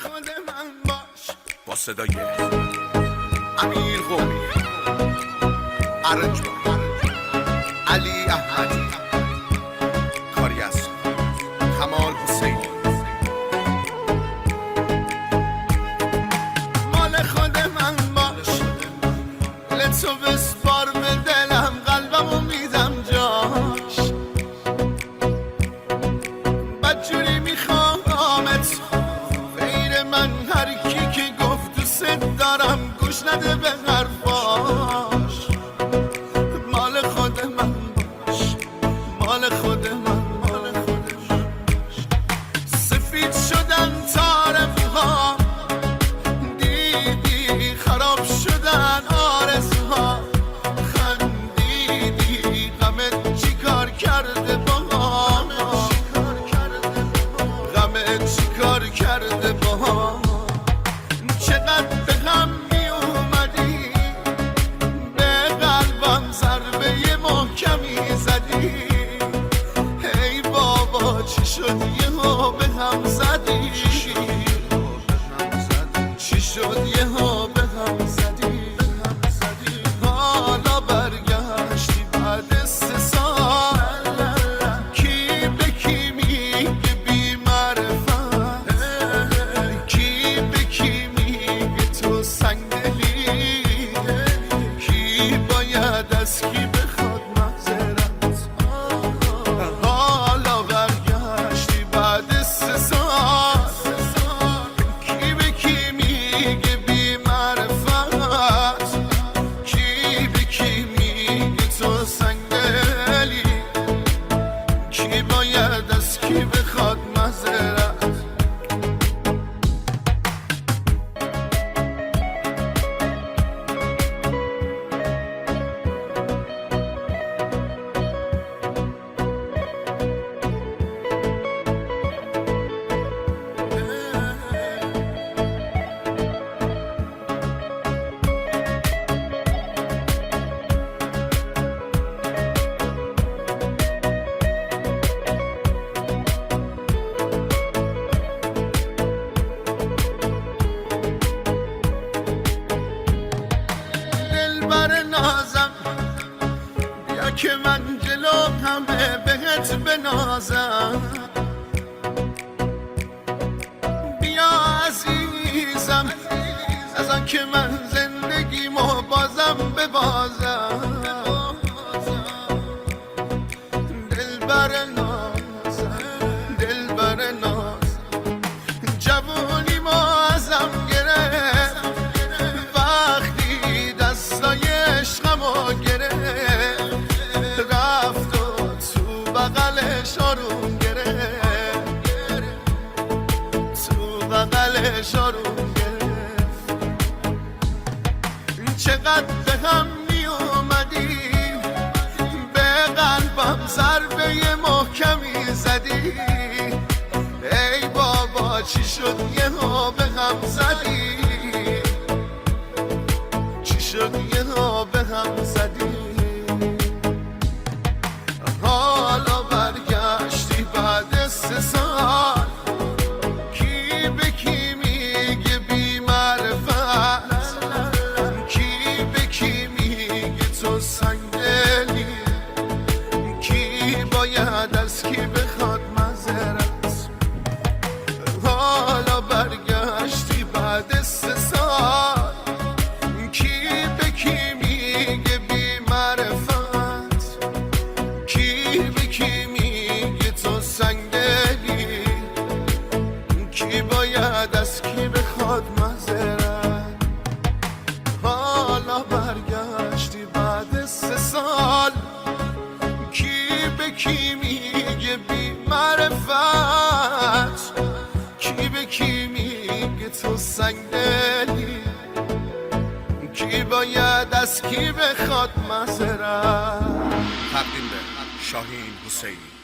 خود من باش. با صدای امیر قومی، ارنجبان، علی احمدی، کاری از کمال حسینی. مال خود من باش، لطفو بسپار به دلم، قلبمو میدم جاش. بدجوری میخوامت غیر من، هر کی که گفت دوست دارم گوش نده به حرفاش. مال خود من باش، مال خود من، مال خودش. سفید شدن طرفها، دیدی خراب شدن آرزوها. خندیدی غمت چی کار کرده با هم، غمت چی کار کرده با هم. چقدر به غم می اومدی، به قلبم ضربه محکمی زدی. ای بابا چی شد یهو به هم زدی، چی شد یهو به هم زدی. حالا برگشتی بعد 3 سال، کی به کی میگه بی معرفت، کی به کی میگه تو سنگدلی، کی باید از کی بخواد معذرت. حالا برگشتی بعد 3 سال، کی به کی میگه بی معرفت، کی به کی میگه تو سنگدلی، کی باید از کی بخواد معذرت. دلبر نازم بیا که من جلو همه بهت بنازم. بیا عزیزم از آن که من زندگیمو بازم ببازم. دلبر نازم، دلبر نازم، جوونیمو ازم گرفت وقتی دستای عشقمو گرفت. رفت و تو بغلش آروم گرفت، تو بغلش آروم گرفت. چقدر به هم می اومدیم، به قلبم ضربه محکمی زدی. ای بابا چی شد یهو به هم زدی، چی شد یهو به هم زدی. حالا برگشتی بعد 3 سال، کی به کی میگه بی معرفت، کی به کی میگه تو سنگدلی، کی باید از کی بخواد معذرت. حالا برگشتی بعد 3 سال، کی به کی میگه بی معرفت، کی به کی میگه تو سنگدلی، کی باید از کی بخواد معذرت. حالا برگشتی بعد 3 سال، کی به کی میگه بی معرفت، کی به کی میگه تو سنگدلی، کی باید از کی بخواد معذرت. تقدیم به شاهین حسینی.